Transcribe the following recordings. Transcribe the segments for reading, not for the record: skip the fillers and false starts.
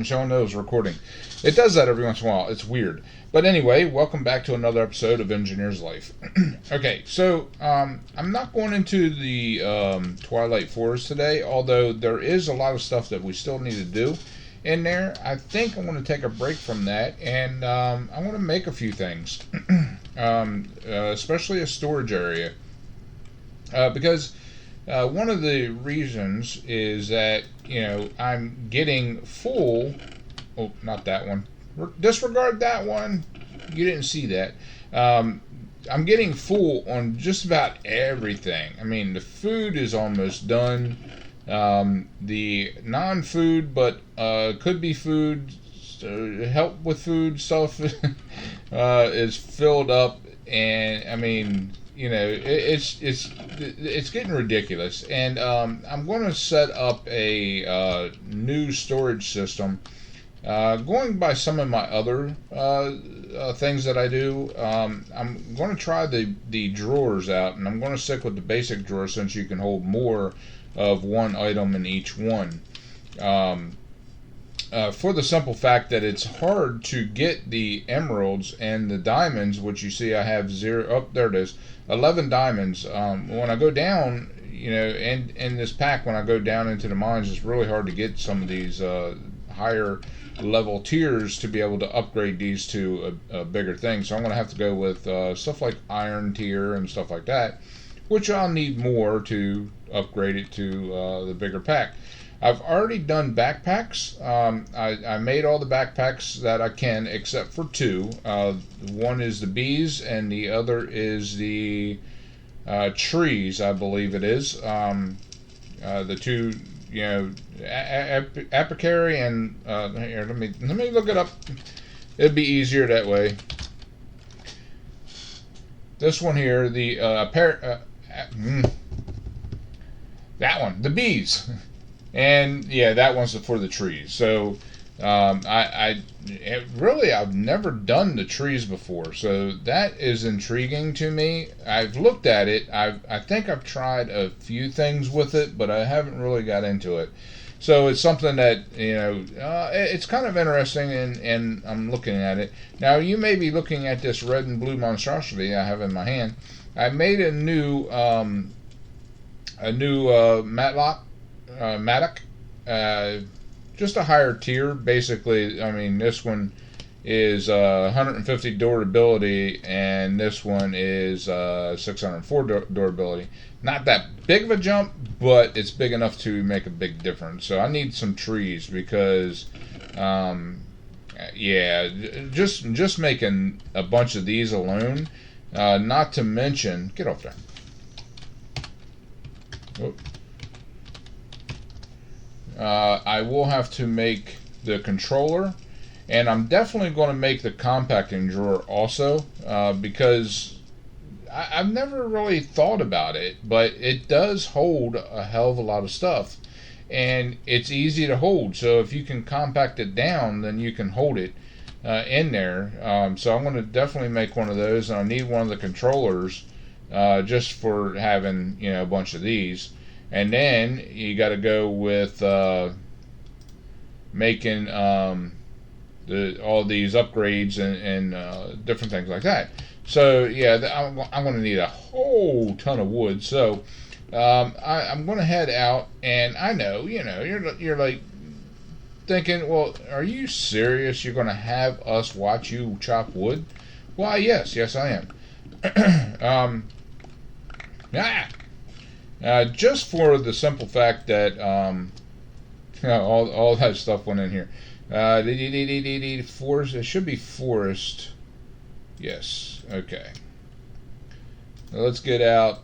showing that it was recording. It does that every once in a while. It's weird. But anyway, welcome back to another episode of Engineer's Life. Okay, so I'm not going into the Twilight Forest today, although there is a lot of stuff that we still need to do in there. I think I'm going to take a break from that, and I'm going to make a few things, especially a storage area, because one of the reasons is that, I'm getting full. Oh, not that one. Disregard that one. You didn't see that. I'm getting full on just about everything. I mean, the food is almost done. The non-food, but could be food, help with food stuff is filled up, and I mean, it's getting ridiculous. And I'm going to set up a new storage system. Going by some of my other things that I do, I'm going to try the drawers out, and I'm going to stick with the basic drawer since you can hold more of one item in each one. For the simple fact that it's hard to get the emeralds and the diamonds, which you see I have 0. Oh, there it is. 11 diamonds. When I go down, in this pack, when I go down into the mines, it's really hard to get some of these higher level tiers to be able to upgrade these to a bigger thing. So I'm going to have to go with stuff like iron tier and stuff like that, which I'll need more to upgrade it to the bigger pack. I've already done backpacks. I made all the backpacks that I can except for two. One is the bees and the other is the trees, I believe it is. The two, apiary and here, let me look it up. It'd be easier that way. This one here, the that one, the bees, and yeah, that one's for the trees. So I've never done the trees before, so that is intriguing to me. I've looked at it. I think I've tried a few things with it, but I haven't really got into it. So it's something that, it's kind of interesting, and I'm looking at it. Now, you may be looking at this red and blue monstrosity I have in my hand. I made a new mattock, just a higher tier, basically. I mean, this one is 150 durability, and this one is 604 durability. Not that big of a jump, but it's big enough to make a big difference. So I need some trees because, just making a bunch of these alone, not to mention, get off there. Oh. I will have to make the controller, and I'm definitely going to make the compacting drawer also, because I've never really thought about it, but it does hold a hell of a lot of stuff, and it's easy to hold. So if you can compact it down, then you can hold it in there. So I'm going to definitely make one of those, and I need one of the controllers just for having a bunch of these. And then you got to go with making all these upgrades and different things like that. So yeah, I'm going to need a whole ton of wood. So I'm going to head out, and I know you're like thinking, well, are you serious? You're going to have us watch you chop wood? Why, yes, I am. Just for the simple fact that all that stuff went in here. Forest. It should be forest. Yes. Okay. Now let's get out.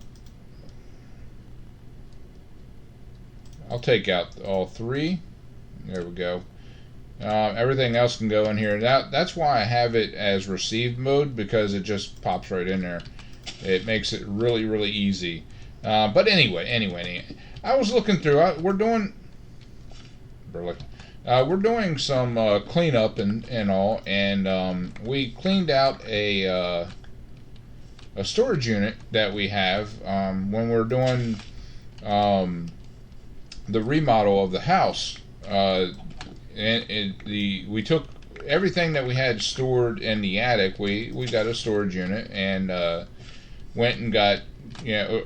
I'll take out all three. There we go. Everything else can go in here. That's why I have it as received mode, because it just pops right in there. It makes it really, really easy. But anyway, I was looking through. We're doing some cleanup and all, and we cleaned out a storage unit that we have when we're doing the remodel of the house. we took everything that we had stored in the attic. We got a storage unit and went and got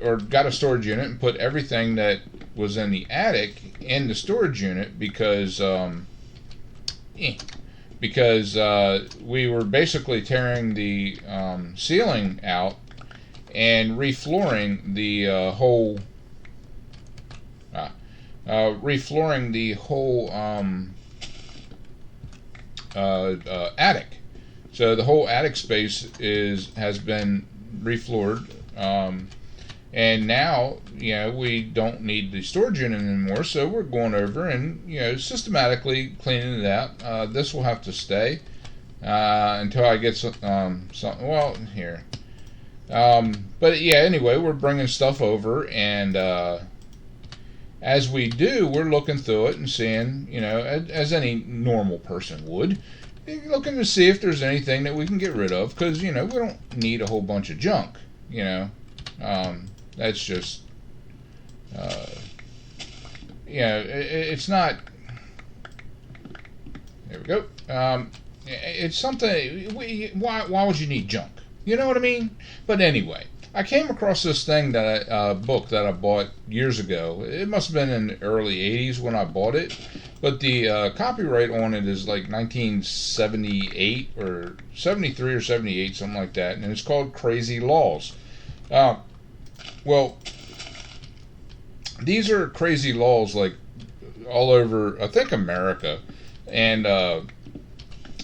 or got a storage unit and put everything that was in the attic in the storage unit because we were basically tearing the ceiling out and reflooring the whole attic. So the whole attic space has been refloored, and now we don't need the storage unit anymore. So we're going over and systematically cleaning it out. This will have to stay until I get some. Well, here. But yeah, anyway, we're bringing stuff over, and as we do, we're looking through it and seeing, as any normal person would, looking to see if there's anything that we can get rid of, because, we don't need a whole bunch of junk, that's just, it's not, there we go, it's something, why would you need junk? You know what I mean? But anyway, I came across this thing book that I bought years ago. It must have been in the early 80s when I bought it, but the copyright on it is like 1978 or 73 or 78, something like that, and it's called Crazy Laws. Well, these are crazy laws like all over, I think, America, and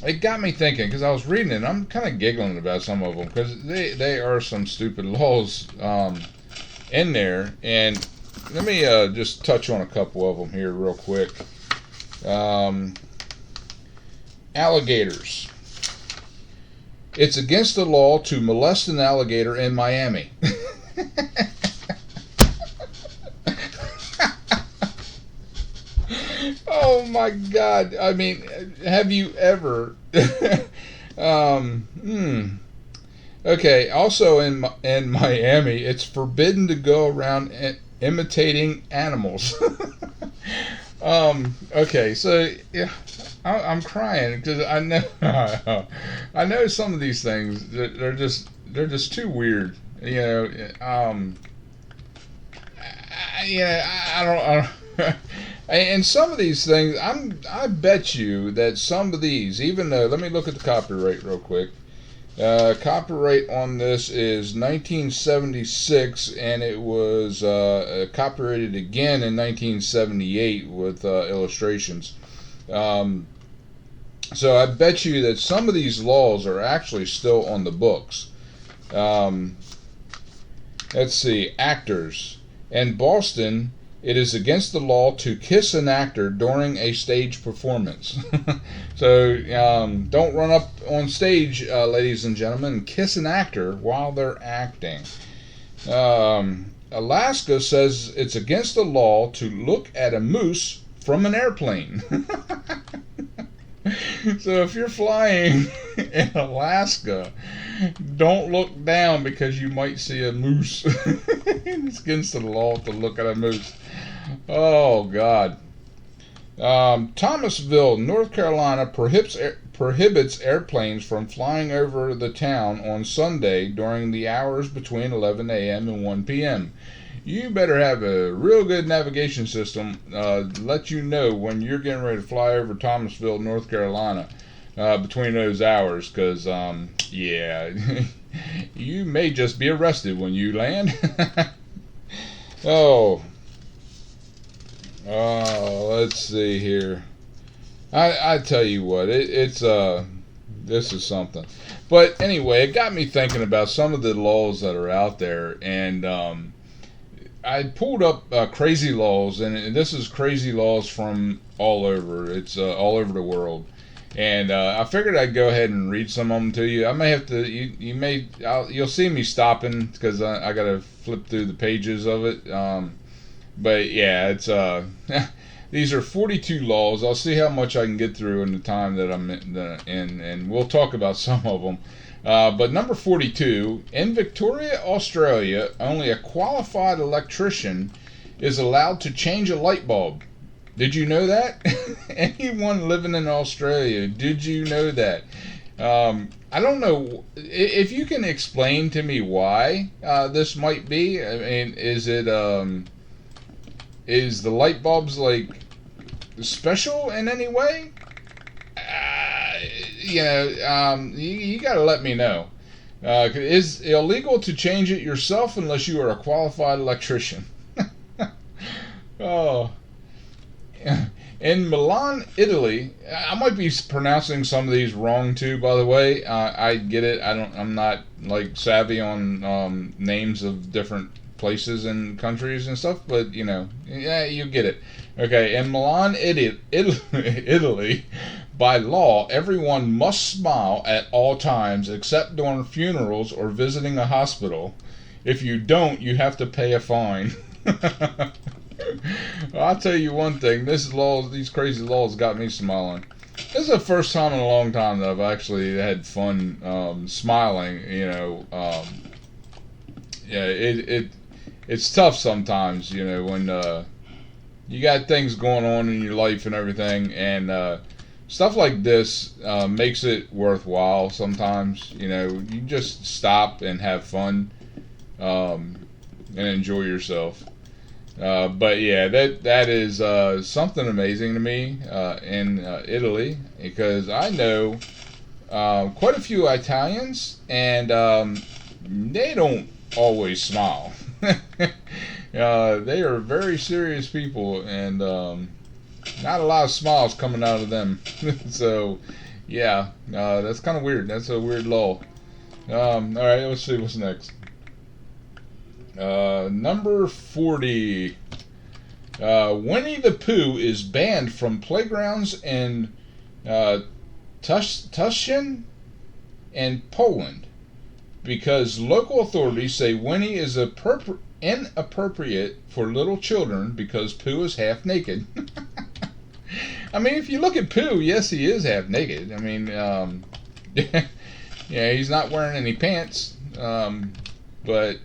it got me thinking, because I was reading it, and I'm kind of giggling about some of them, because they are some stupid laws in there. And let me just touch on a couple of them here real quick. Alligators. It's against the law to molest an alligator in Miami. Oh my God! I mean, have you ever? Okay. Also in Miami, it's forbidden to go around imitating animals. Okay. So yeah, I'm crying because I know some of these things that they're just too weird. I don't. And some of these things, I bet you that some of these, even though, let me look at the copyright real quick. Copyright on this is 1976, and it was copyrighted again in 1978 with illustrations. So I bet you that some of these laws are actually still on the books. Let's see, actors. In Boston, it is against the law to kiss an actor during a stage performance. So don't run up on stage, ladies and gentlemen, and kiss an actor while they're acting. Alaska says it's against the law to look at a moose from an airplane. So if you're flying in Alaska, don't look down because you might see a moose. It's against the law to look at a moose. Oh, God. Thomasville, North Carolina prohibits airplanes from flying over the town on Sunday during the hours between 11 a.m. and 1 p.m. You better have a real good navigation system let you know when you're getting ready to fly over Thomasville, North Carolina between those hours, because, yeah, you may just be arrested when you land. Let's see here. I tell you what, it's this is something. But anyway, it got me thinking about some of the laws that are out there, and I pulled up crazy laws, and this is crazy laws from all over. It's all over the world, and I figured I'd go ahead and read some of them to you. I may have to. You'll see me stopping because I got to flip through the pages of it. But yeah, it's these are 42 laws. I'll see how much I can get through in the time that I'm in, and we'll talk about some of them. But number 42, in Victoria, Australia, only a qualified electrician is allowed to change a light bulb. Did you know that? Anyone living in Australia, did you know that? I don't know if you can explain to me why this might be. I mean, is the light bulbs like special in any way? You got to let me know. It's illegal to change it yourself unless you are a qualified electrician. Oh. In Milan, Italy, I might be pronouncing some of these wrong too. By the way, I get it. I'm not like savvy on names of different places and countries and stuff, but yeah, you get it. Okay, in Milan, Italy, by law, everyone must smile at all times except during funerals or visiting a hospital. If you don't, you have to pay a fine. I'll tell you one thing. These crazy laws got me smiling. This is the first time in a long time that I've actually had fun smiling. It's tough sometimes. When you got things going on in your life and everything, and stuff like this makes it worthwhile. Sometimes you just stop and have fun and enjoy yourself. But yeah, that is something amazing to me in Italy, because I know quite a few Italians, and they don't always smile. They are very serious people, and not a lot of smiles coming out of them. So yeah, that's kind of weird. That's a weird law. All right, let's see what's next. Number 40. Winnie the Pooh is banned from playgrounds in Tushin and Poland because local authorities say Winnie is inappropriate for little children because Pooh is half naked. I mean, if you look at Pooh, yes, he is half naked. I mean, yeah, he's not wearing any pants, but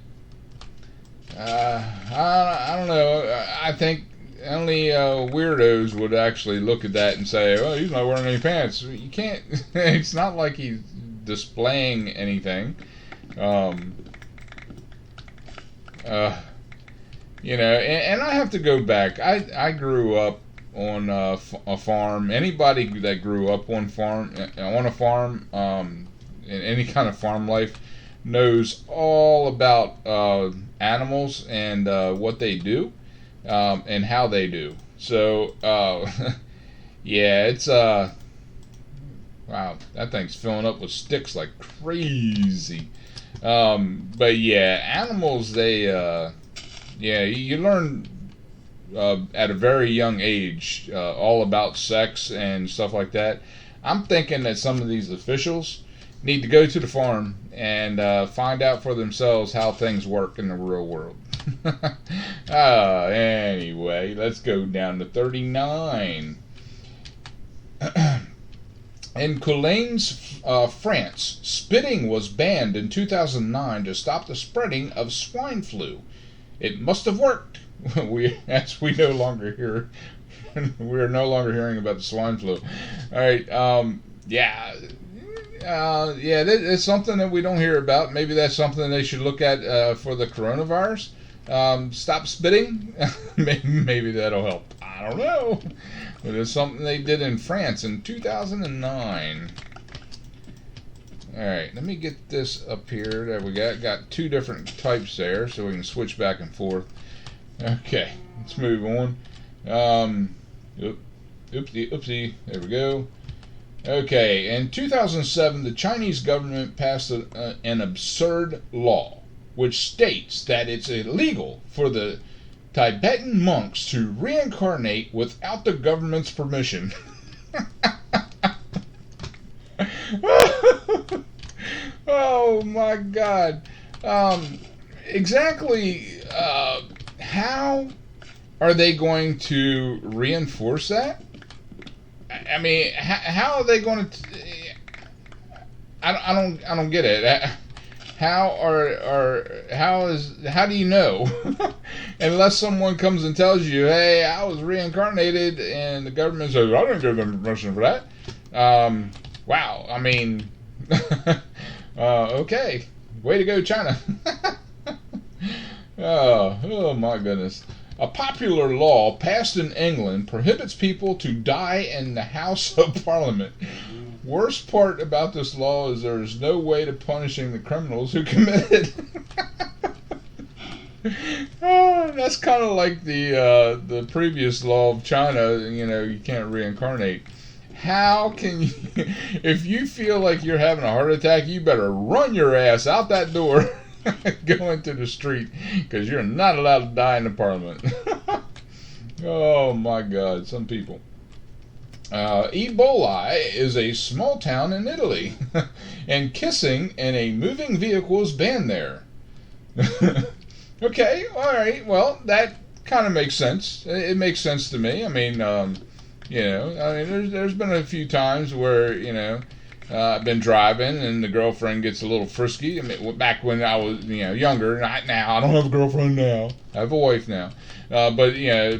I don't know. I think only weirdos would actually look at that and say, "Oh, he's not wearing any pants." You can't. It's not like he's displaying anything. And I have to go back. I grew up on a farm. Anybody that grew up on a farm, in any kind of farm life, knows all about animals and what they do and how they do. So yeah, it's wow, that thing's filling up with sticks like crazy. But yeah, animals, they yeah, you learn at a very young age all about sex and stuff like that. I'm thinking that some of these officials need to go to the farm and find out for themselves how things work in the real world. Anyway, let's go down to 39. In Coulanges, France, spitting was banned in 2009 to stop the spreading of swine flu. It must have worked. We're no longer hearing about the swine flu. All right, yeah. Yeah, it's something that we don't hear about. Maybe that's something they should look at for the coronavirus. Stop spitting. Maybe that'll help. I don't know. But it's something they did in France in 2009. All right, let me get this up here. There we got two different types there, so we can switch back and forth. Okay, let's move on. Oopsie. There we go. Okay, in 2007, the Chinese government passed an absurd law which states that it's illegal for the Tibetan monks to reincarnate without the government's permission. Oh my God. Exactly how are they going to reinforce that? I mean, how are they going to? I don't get it. how do you know? Unless someone comes and tells you, hey, I was reincarnated, and the government says, I didn't give them permission for that. Wow, I mean, okay, way to go, China. Oh my goodness. A popular law passed in England prohibits people to die in the House of Parliament. Worst part about this law is there is no way to punishing the criminals who committed it. That's kind of like the previous law of China. You can't reincarnate. How can you? If you feel like you're having a heart attack, you better run your ass out that door. Go into the street, because you're not allowed to die in the Parliament. Oh my God, some people. Ebola is a small town in Italy, and kissing in a moving vehicle is banned there. Okay, all right. Well, that kind of makes sense. It makes sense to me. I mean, there's been a few times where I've been driving and the girlfriend gets a little frisky. I mean, back when I was younger, not now. I don't have a girlfriend now. I have a wife now. But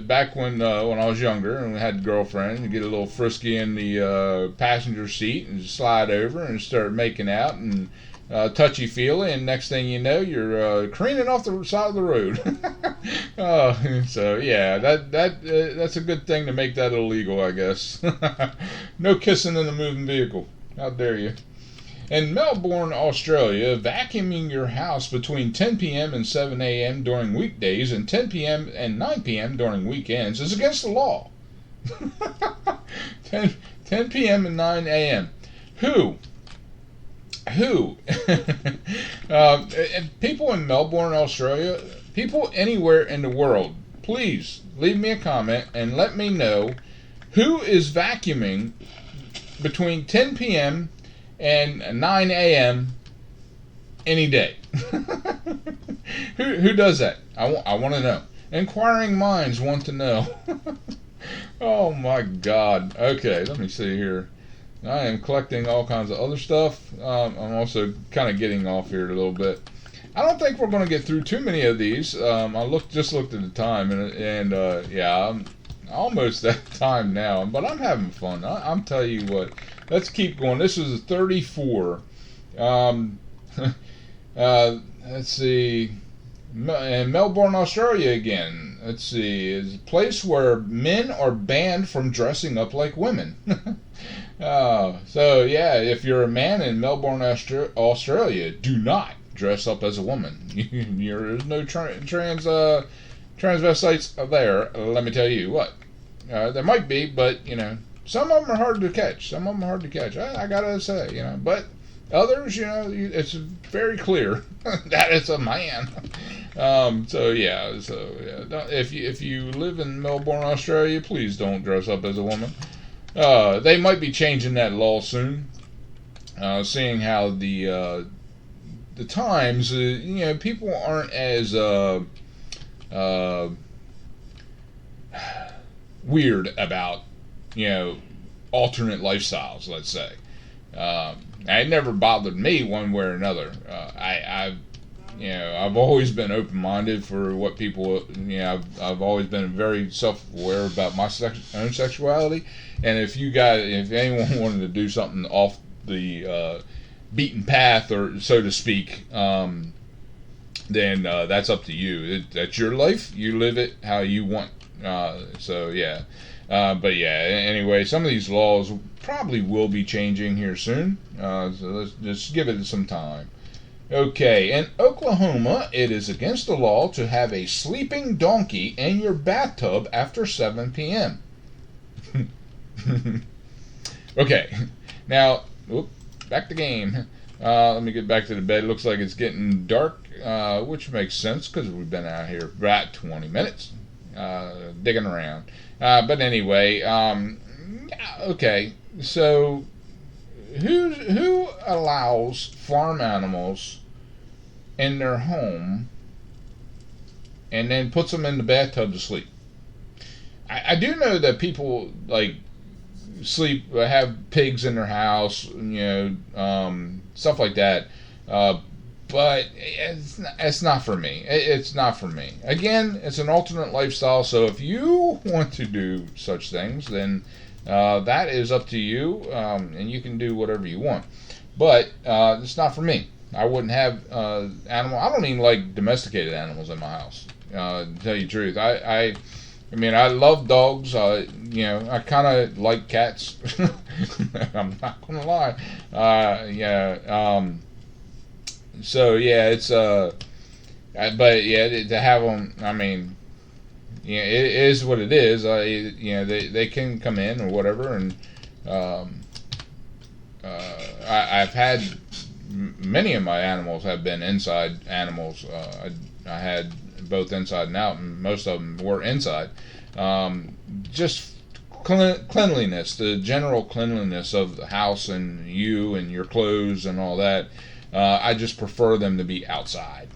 back when I was younger and we had a girlfriend, you get a little frisky in the passenger seat and slide over and start making out and touchy-feely, and next thing you know, you're careening off the side of the road. So yeah, that's a good thing to make that illegal, I guess. No kissing in a moving vehicle. How dare you? In Melbourne, Australia, vacuuming your house between 10 p.m. and 7 a.m. during weekdays and 10 p.m. and 9 p.m. during weekends is against the law. 10 p.m. and 9 a.m. Who? People in Melbourne, Australia, people anywhere in the world, please leave me a comment and let me know who is vacuuming between 10 p.m. and 9 a.m. any day. Who does that? I want to know. Inquiring minds want to know. Oh my God. Okay, let me see here. I am collecting all kinds of other stuff. I'm also kind of getting off here a little bit. I don't think we're going to get through too many of these. I just looked at the time, and I'm almost that time now. But I'm having fun. I'm telling you what. Let's keep going. This is 34. Let's see. In Melbourne, Australia again. Let's see. Is a place where men are banned from dressing up like women. So yeah, if you're a man in Melbourne, Australia, do not dress up as a woman. There's no transvestites there. Let me tell you what. There might be, but some of them are hard to catch. I gotta say, but others, it's very clear that it's a man. If you live in Melbourne, Australia, please don't dress up as a woman. They might be changing that law soon, seeing how the times, people aren't as weird about alternate lifestyles. Let's say it never bothered me one way or another. I've always been open-minded for what people. I've always been very self-aware about my own sexuality. And if anyone wanted to do something off the beaten path, or so to speak, then that's up to you. That's your life. You live it how you want. Anyway, some of these laws probably will be changing here soon. So let's just give it some time. Okay, in Oklahoma, it is against the law to have a sleeping donkey in your bathtub after 7 p.m. Okay, now, back to game. Let me get back to the bed. It looks like it's getting dark, which makes sense because we've been out here for about 20 minutes digging around. But anyway, okay, so who allows farm animals in their home and then puts them in the bathtub to sleep? I do know that people have pigs in their house, stuff like that. but it's not for me. It's not for me. Again, it's an alternate lifestyle, so if you want to do such things, then that is up to you, and you can do whatever you want. But it's not for me. I wouldn't have animal. I don't even like domesticated animals in my house. To tell you the truth, I mean, I love dogs. I kind of like cats. I'm not gonna lie. So yeah, it's but yeah, to have them. I mean, yeah, it is what it is. They can come in or whatever, and I've had many of my animals have been inside animals. I had both inside and out, and most of them were inside. Just cleanliness, the general cleanliness of the house and you and your clothes and all that. I just prefer them to be outside,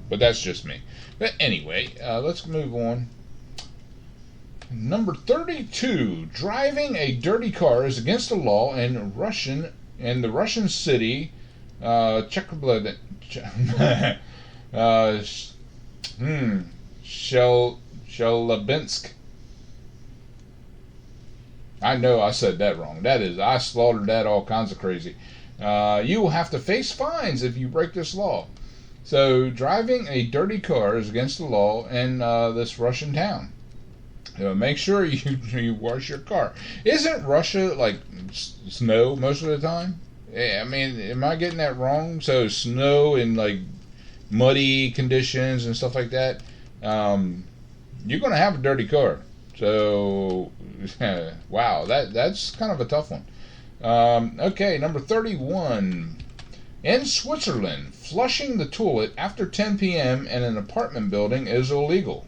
but that's just me. But anyway, let's move on. Number 32, driving a dirty car is against the law in the Russian city, Chelyabinsk. I know I said that wrong. I slaughtered that all kinds of crazy. You will have to face fines if you break this law. So, driving a dirty car is against the law in this Russian town. Make sure you wash your car. Isn't Russia like snow most of the time? I mean, am I getting that wrong? So, snow and like muddy conditions and stuff like that. You're going to have a dirty car. So, wow, that's kind of a tough one. Okay, number 31. In Switzerland, flushing the toilet after 10 p.m. in an apartment building is illegal.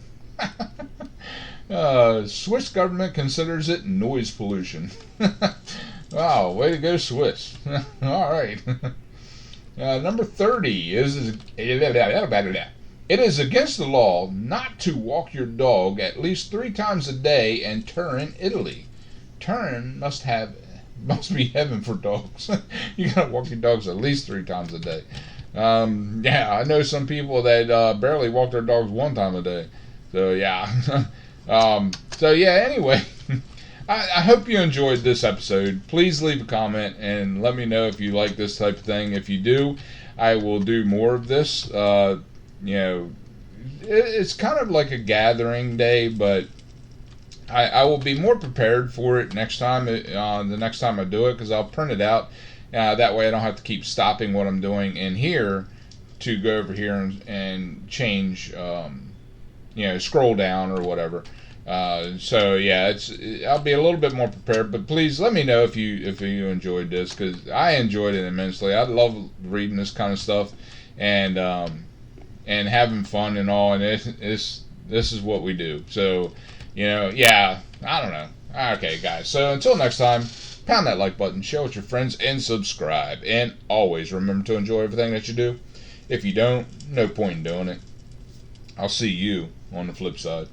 Swiss government considers it noise pollution. Wow, way to go, Swiss. All right. Number 30 it is against the law not to walk your dog at least 3 times a day in Turin, Italy. Turin must be heaven for dogs. You gotta walk your dogs at least 3 times a day. Yeah, I know some people that barely walk their dogs 1 time a day. So yeah. Anyway, I hope you enjoyed this episode. Please leave a comment and let me know if you like this type of thing. If you do, I will do more of this. It's kind of like a gathering day, but I will be more prepared for it next time. The next time I do it, because I'll print it out. That way, I don't have to keep stopping what I'm doing in here to go over here and change. Scroll down or whatever. I'll be a little bit more prepared. But please let me know if you enjoyed this, because I enjoyed it immensely. I love reading this kind of stuff and having fun and all. And this is what we do. So. I don't know. Okay, guys. So until next time, pound that like button, share with your friends, and subscribe. And always remember to enjoy everything that you do. If you don't, no point in doing it. I'll see you on the flip side.